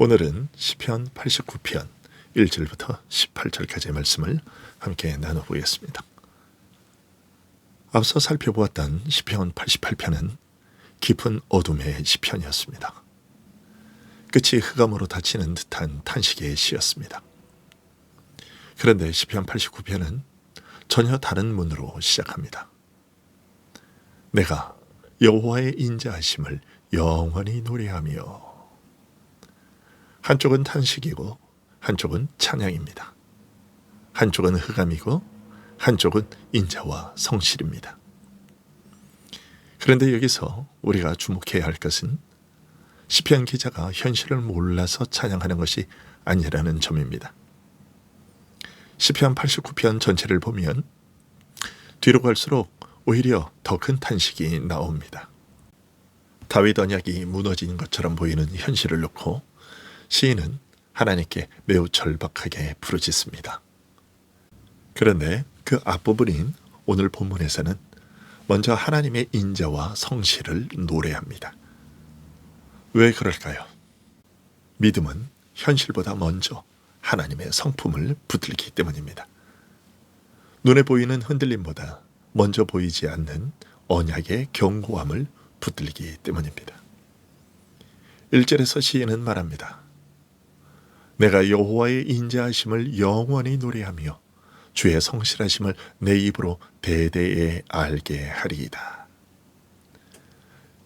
오늘은 시편 89편 1절부터 18절까지의 말씀을 함께 나눠보겠습니다. 앞서 살펴보았던 시편 88편은 깊은 어둠의 시편이었습니다. 끝이 흑암으로 닫히는 듯한 탄식의 시였습니다. 그런데 시편 89편은 전혀 다른 문으로 시작합니다. 내가 여호와의 인자하심을 영원히 노래하며. 한쪽은 탄식이고 한쪽은 찬양입니다. 한쪽은 흑암이고 한쪽은 인자와 성실입니다. 그런데 여기서 우리가 주목해야 할 것은 시편 기자가 현실을 몰라서 찬양하는 것이 아니라는 점입니다. 시편 89편 전체를 보면 뒤로 갈수록 오히려 더 큰 탄식이 나옵니다. 다윗 언약이 무너진 것처럼 보이는 현실을 놓고 시인은 하나님께 매우 절박하게 부르짖습니다. 그런데 그 앞부분인 오늘 본문에서는 먼저 하나님의 인자와 성실을 노래합니다. 왜 그럴까요? 믿음은 현실보다 먼저 하나님의 성품을 붙들기 때문입니다. 눈에 보이는 흔들림보다 먼저 보이지 않는 언약의 견고함을 붙들기 때문입니다. 1절에서 시인은 말합니다. 내가 여호와의 인자하심을 영원히 노래하며 주의 성실하심을 내 입으로 대대에 알게 하리이다.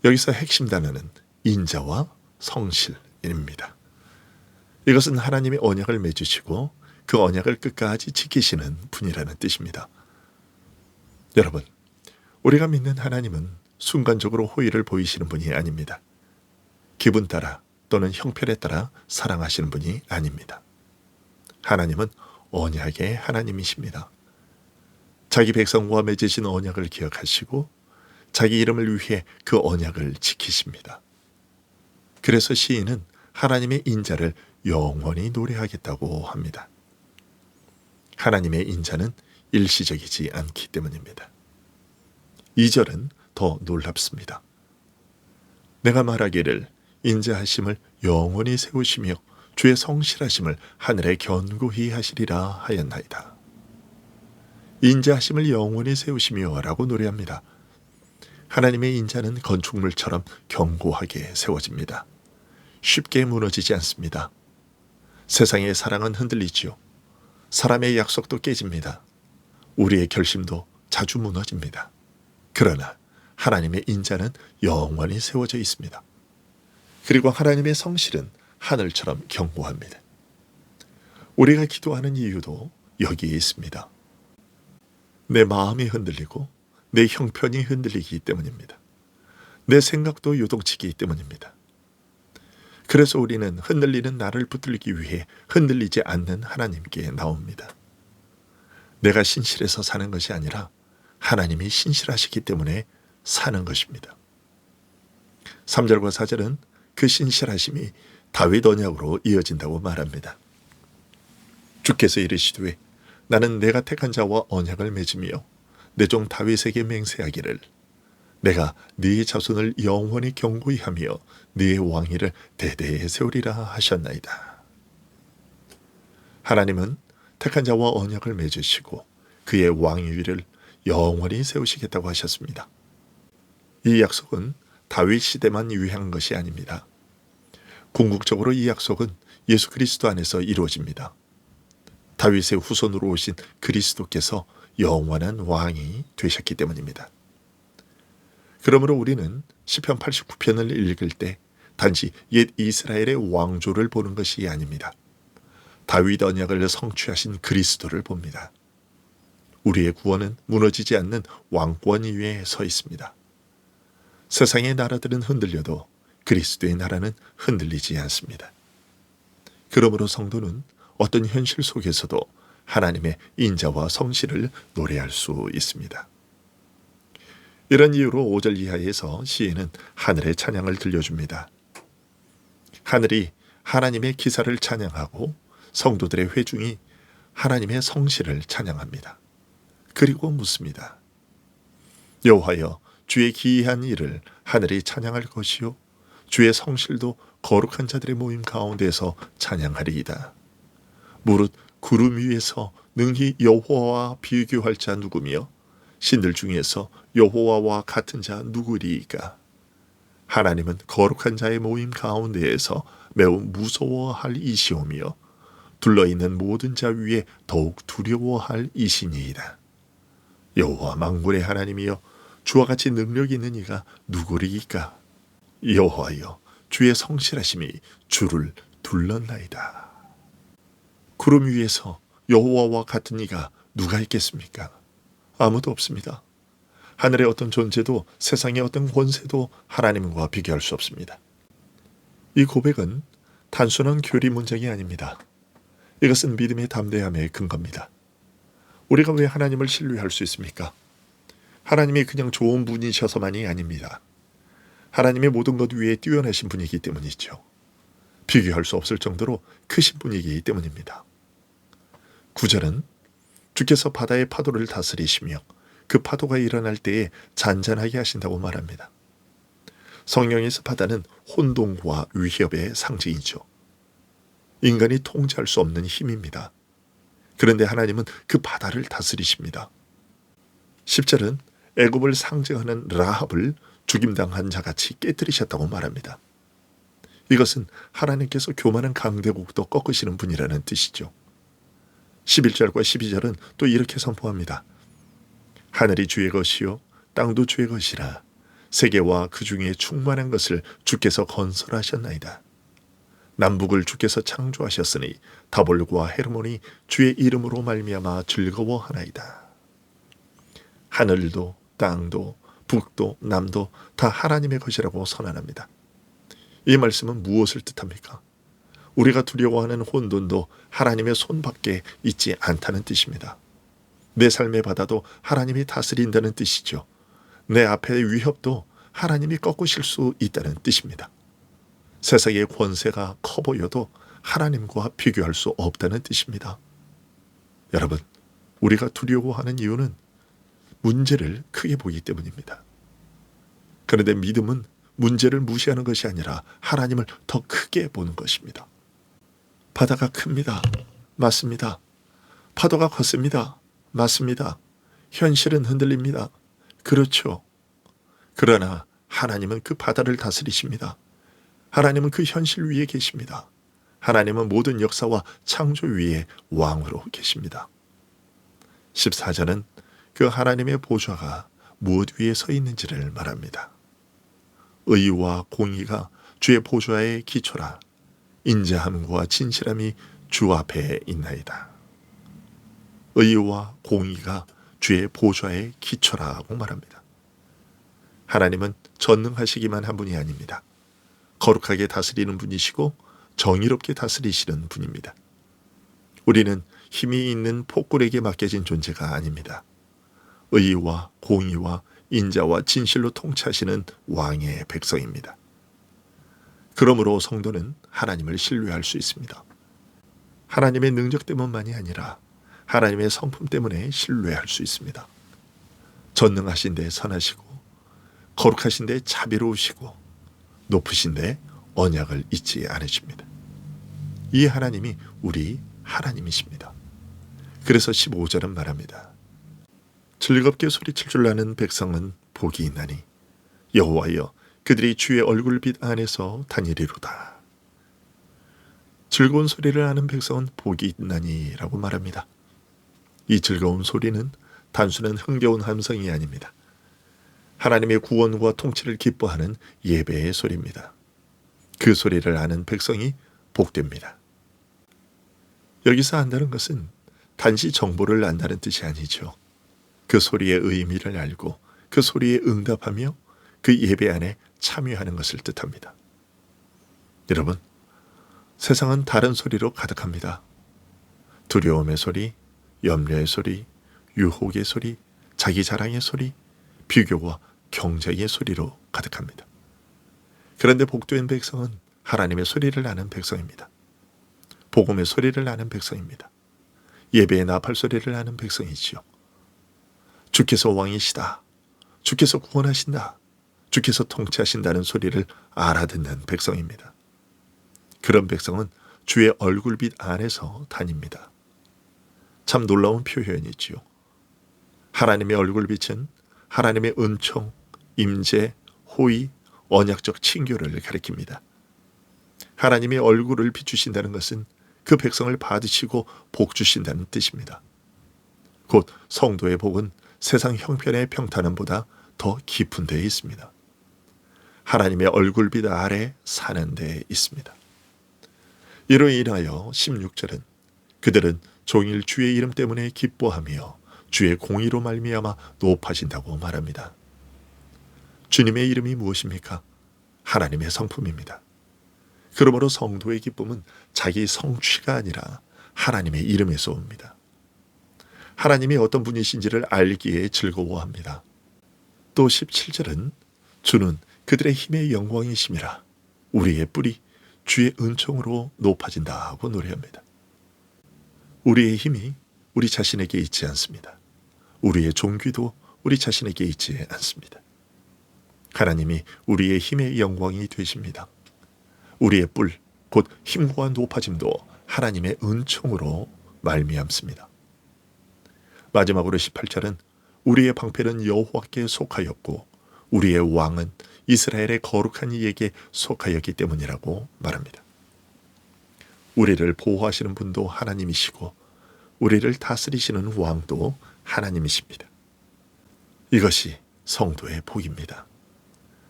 여기서 핵심 단어는 인자와 성실입니다. 이것은 하나님의 언약을 맺으시고 그 언약을 끝까지 지키시는 분이라는 뜻입니다. 여러분, 우리가 믿는 하나님은 순간적으로 호의를 보이시는 분이 아닙니다. 기분 따라 또는 형편에 따라 사랑하시는 분이 아닙니다. 하나님은 언약의 하나님이십니다. 자기 백성과 맺으신 언약을 기억하시고 자기 이름을 위해 그 언약을 지키십니다. 그래서 시인은 하나님의 인자를 영원히 노래하겠다고 합니다. 하나님의 인자는 일시적이지 않기 때문입니다. 2절은 더 놀랍습니다. 내가 말하기를 인자하심을 영원히 세우시며 주의 성실하심을 하늘에 견고히 하시리라 하였나이다. 인자하심을 영원히 세우시며 라고 노래합니다. 하나님의 인자는 건축물처럼 견고하게 세워집니다. 쉽게 무너지지 않습니다. 세상의 사랑은 흔들리지요. 사람의 약속도 깨집니다. 우리의 결심도 자주 무너집니다. 그러나 하나님의 인자는 영원히 세워져 있습니다. 그리고 하나님의 성실은 하늘처럼 견고합니다. 우리가 기도하는 이유도 여기에 있습니다. 내 마음이 흔들리고 내 형편이 흔들리기 때문입니다. 내 생각도 요동치기 때문입니다. 그래서 우리는 흔들리는 나를 붙들기 위해 흔들리지 않는 하나님께 나옵니다. 내가 신실해서 사는 것이 아니라 하나님이 신실하시기 때문에 사는 것입니다. 3절과 4절은 그 신실하심이 다윗 언약으로 이어진다고 말합니다. 주께서 이르시되 나는 내가 택한 자와 언약을 맺으며 내 종 다윗에게 맹세하기를 내가 네의 자손을 영원히 견고히 하며 네의 왕위를 대대에 세우리라 하셨나이다. 하나님은 택한 자와 언약을 맺으시고 그의 왕위를 영원히 세우시겠다고 하셨습니다. 이 약속은 다윗 시대만 유효한 것이 아닙니다. 궁극적으로 이 약속은 예수 그리스도 안에서 이루어집니다. 다윗의 후손으로 오신 그리스도께서 영원한 왕이 되셨기 때문입니다. 그러므로 우리는 시편 89편을 읽을 때 단지 옛 이스라엘의 왕조를 보는 것이 아닙니다. 다윗 언약을 성취하신 그리스도를 봅니다. 우리의 구원은 무너지지 않는 왕권 위에 서 있습니다. 세상의 나라들은 흔들려도 그리스도의 나라는 흔들리지 않습니다. 그러므로 성도는 어떤 현실 속에서도 하나님의 인자와 성실을 노래할 수 있습니다. 이런 이유로 5절 이하에서 시인은 하늘의 찬양을 들려줍니다. 하늘이 하나님의 기사를 찬양하고 성도들의 회중이 하나님의 성실을 찬양합니다. 그리고 묻습니다. 여호와여, 주의 기이한 일을 하늘이 찬양할 것이요 주의 성실도 거룩한 자들의 모임 가운데서 찬양하리이다. 무릇 구름 위에서 능히 여호와와 비교할 자 누구며 신들 중에서 여호와와 같은 자 누구리이까. 하나님은 거룩한 자의 모임 가운데에서 매우 무서워할 이시오며 둘러있는 모든 자 위에 더욱 두려워할 이시니이다. 여호와 만군의 하나님이여 주와 같이 능력 있는 이가 누구리이까. 여호와여 주의 성실하심이 주를 둘렀나이다. 구름 위에서 여호와와 같은 이가 누가 있겠습니까? 아무도 없습니다. 하늘의 어떤 존재도 세상의 어떤 권세도 하나님과 비교할 수 없습니다. 이 고백은 단순한 교리 문장이 아닙니다. 이것은 믿음의 담대함의 근거입니다. 우리가 왜 하나님을 신뢰할 수 있습니까? 하나님이 그냥 좋은 분이셔서만이 아닙니다. 하나님의 모든 것 위에 뛰어나신 분이기 때문이죠. 비교할 수 없을 정도로 크신 분이기 때문입니다. 9절은 주께서 바다의 파도를 다스리시며 그 파도가 일어날 때에 잔잔하게 하신다고 말합니다. 성경에서 바다는 혼돈과 위협의 상징이죠. 인간이 통제할 수 없는 힘입니다. 그런데 하나님은 그 바다를 다스리십니다. 10절은 애굽을 상징하는 라합을 죽임당한 자같이 깨뜨리셨다고 말합니다. 이것은 하나님께서 교만한 강대국도 꺾으시는 분이라는 뜻이죠. 11절과 12절은 또 이렇게 선포합니다. 하늘이 주의 것이요 땅도 주의 것이라. 세계와 그 중에 충만한 것을 주께서 건설하셨나이다. 남북을 주께서 창조하셨으니 다볼과 헤르몬이 주의 이름으로 말미암아 즐거워하나이다. 하늘도 땅도 북도 남도 다 하나님의 것이라고 선언합니다. 이 말씀은 무엇을 뜻합니까? 우리가 두려워하는 혼돈도 하나님의 손밖에 있지 않다는 뜻입니다. 내 삶의 바다도 하나님이 다스린다는 뜻이죠. 내 앞의 위협도 하나님이 꺾으실 수 있다는 뜻입니다. 세상의 권세가 커 보여도 하나님과 비교할 수 없다는 뜻입니다. 여러분, 우리가 두려워하는 이유는 문제를 크게 보기 때문입니다. 그런데 믿음은 문제를 무시하는 것이 아니라 하나님을 더 크게 보는 것입니다. 바다가 큽니다. 맞습니다. 파도가 컸습니다. 맞습니다. 현실은 흔들립니다. 그렇죠. 그러나 하나님은 그 바다를 다스리십니다. 하나님은 그 현실 위에 계십니다. 하나님은 모든 역사와 창조 위에 왕으로 계십니다. 14절은 그 하나님의 보좌가 무엇 위에 서 있는지를 말합니다. 의와 공의가 주의 보좌의 기초라. 인자함과 진실함이 주 앞에 있나이다. 의와 공의가 주의 보좌의 기초라고 말합니다. 하나님은 전능하시기만 한 분이 아닙니다. 거룩하게 다스리는 분이시고 정의롭게 다스리시는 분입니다. 우리는 힘이 있는 폭군에게 맡겨진 존재가 아닙니다. 의와 공의와 인자와 진실로 통치하시는 왕의 백성입니다. 그러므로 성도는 하나님을 신뢰할 수 있습니다. 하나님의 능력 때문만이 아니라 하나님의 성품 때문에 신뢰할 수 있습니다. 전능하신데 선하시고 거룩하신데 자비로우시고 높으신데 언약을 잊지 않으십니다. 이 하나님이 우리 하나님이십니다. 그래서 15절은 말합니다. 즐겁게 소리칠 줄 아는 백성은 복이 있나니 여호와여 그들이 주의 얼굴빛 안에서 다니리로다. 즐거운 소리를 아는 백성은 복이 있나니 라고 말합니다. 이 즐거운 소리는 단순한 흥겨운 함성이 아닙니다. 하나님의 구원과 통치를 기뻐하는 예배의 소리입니다. 그 소리를 아는 백성이 복됩니다. 여기서 안다는 것은 단지 정보를 안다는 뜻이 아니죠. 그 소리의 의미를 알고 그 소리에 응답하며 그 예배 안에 참여하는 것을 뜻합니다. 여러분, 세상은 다른 소리로 가득합니다. 두려움의 소리, 염려의 소리, 유혹의 소리, 자기 자랑의 소리, 비교와 경쟁의 소리로 가득합니다. 그런데 복된 백성은 하나님의 소리를 아는 백성입니다. 복음의 소리를 아는 백성입니다. 예배의 나팔 소리를 아는 백성이지요. 주께서 왕이시다. 주께서 구원하신다. 주께서 통치하신다는 소리를 알아듣는 백성입니다. 그런 백성은 주의 얼굴빛 안에서 다닙니다. 참 놀라운 표현이지요. 하나님의 얼굴빛은 하나님의 은총, 임재, 호의, 언약적 친교를 가리킵니다. 하나님의 얼굴을 비추신다는 것은 그 백성을 받으시고 복 주신다는 뜻입니다. 곧 성도의 복은 세상 형편의 평탄함보다 더 깊은 데에 있습니다. 하나님의 얼굴빛 아래 사는 데에 있습니다. 이로 인하여 16절은 그들은 종일 주의 이름 때문에 기뻐하며 주의 공의로 말미암아 높아진다고 말합니다. 주님의 이름이 무엇입니까? 하나님의 성품입니다. 그러므로 성도의 기쁨은 자기 성취가 아니라 하나님의 이름에서 옵니다. 하나님이 어떤 분이신지를 알기에 즐거워합니다. 또 17절은 주는 그들의 힘의 영광이심이라 우리의 뿔이 주의 은총으로 높아진다고 노래합니다. 우리의 힘이 우리 자신에게 있지 않습니다. 우리의 종귀도 우리 자신에게 있지 않습니다. 하나님이 우리의 힘의 영광이 되십니다. 우리의 뿔, 곧 힘과 높아짐도 하나님의 은총으로 말미암습니다. 마지막으로 18절은 우리의 방패는 여호와께 속하였고 우리의 왕은 이스라엘의 거룩한 이에게 속하였기 때문이라고 말합니다. 우리를 보호하시는 분도 하나님이시고 우리를 다스리시는 왕도 하나님이십니다. 이것이 성도의 복입니다.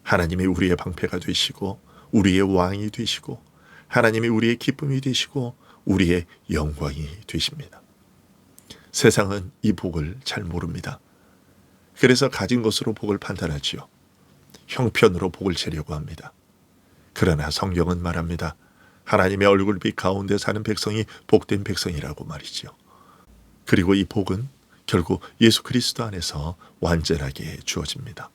하나님이 우리의 방패가 되시고 우리의 왕이 되시고 하나님이 우리의 기쁨이 되시고 우리의 영광이 되십니다. 세상은 이 복을 잘 모릅니다. 그래서 가진 것으로 복을 판단하지요. 형편으로 복을 재려고 합니다. 그러나 성경은 말합니다. 하나님의 얼굴빛 가운데 사는 백성이 복된 백성이라고 말이지요. 그리고 이 복은 결국 예수 그리스도 안에서 완전하게 주어집니다.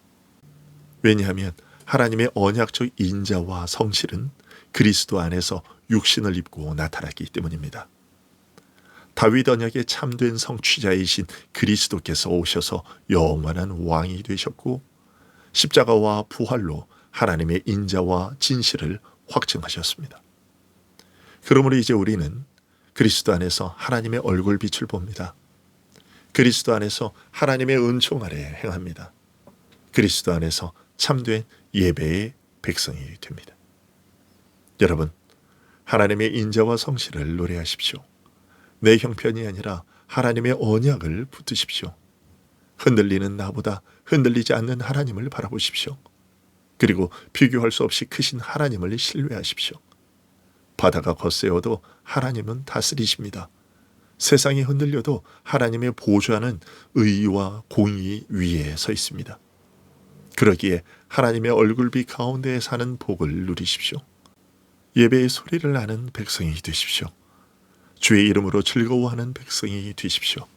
왜냐하면 하나님의 언약적 인자와 성실은 그리스도 안에서 육신을 입고 나타났기 때문입니다. 다윗 언약의 참된 성취자이신 그리스도께서 오셔서 영원한 왕이 되셨고 십자가와 부활로 하나님의 인자와 진실을 확증하셨습니다. 그러므로 이제 우리는 그리스도 안에서 하나님의 얼굴빛을 봅니다. 그리스도 안에서 하나님의 은총 아래 행합니다. 그리스도 안에서 참된 예배의 백성이 됩니다. 여러분, 하나님의 인자와 성실을 노래하십시오. 내 형편이 아니라 하나님의 언약을 붙드십시오. 흔들리는 나보다 흔들리지 않는 하나님을 바라보십시오. 그리고 비교할 수 없이 크신 하나님을 신뢰하십시오. 바다가 거세어도 하나님은 다스리십니다. 세상이 흔들려도 하나님의 보좌는 의와 공의 위에 서 있습니다. 그러기에 하나님의 얼굴빛 가운데에 사는 복을 누리십시오. 예배의 소리를 아는 백성이 되십시오. 주의 이름으로 즐거워하는 백성이 되십시오.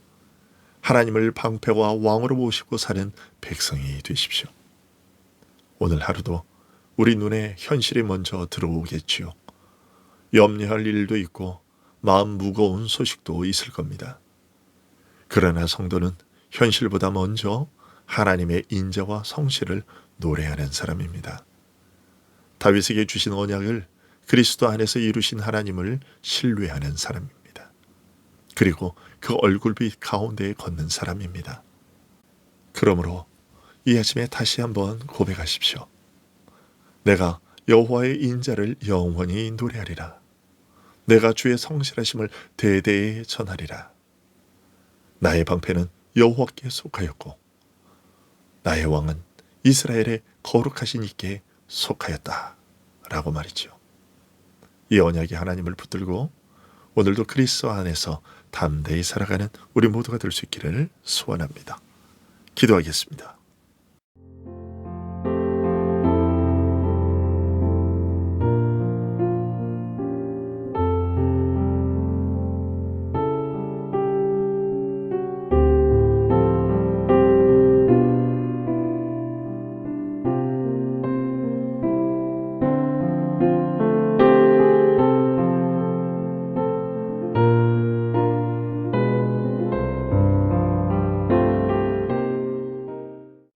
하나님을 방패와 왕으로 모시고 사는 백성이 되십시오. 오늘 하루도 우리 눈에 현실이 먼저 들어오겠지요. 염려할 일도 있고 마음 무거운 소식도 있을 겁니다. 그러나 성도는 현실보다 먼저 하나님의 인자와 성실을 노래하는 사람입니다. 다윗에게 주신 언약을 그리스도 안에서 이루신 하나님을 신뢰하는 사람입니다. 그리고 그 얼굴빛 가운데에 걷는 사람입니다. 그러므로 이 아침에 다시 한번 고백하십시오. 내가 여호와의 인자를 영원히 노래하리라. 내가 주의 성실하심을 대대에 전하리라. 나의 방패는 여호와께 속하였고 나의 왕은 이스라엘의 거룩하신 이께 속하였다. 라고 말이죠. 이 언약이 하나님을 붙들고 오늘도 그리스도 안에서 담대히 살아가는 우리 모두가 될 수 있기를 소원합니다. 기도하겠습니다.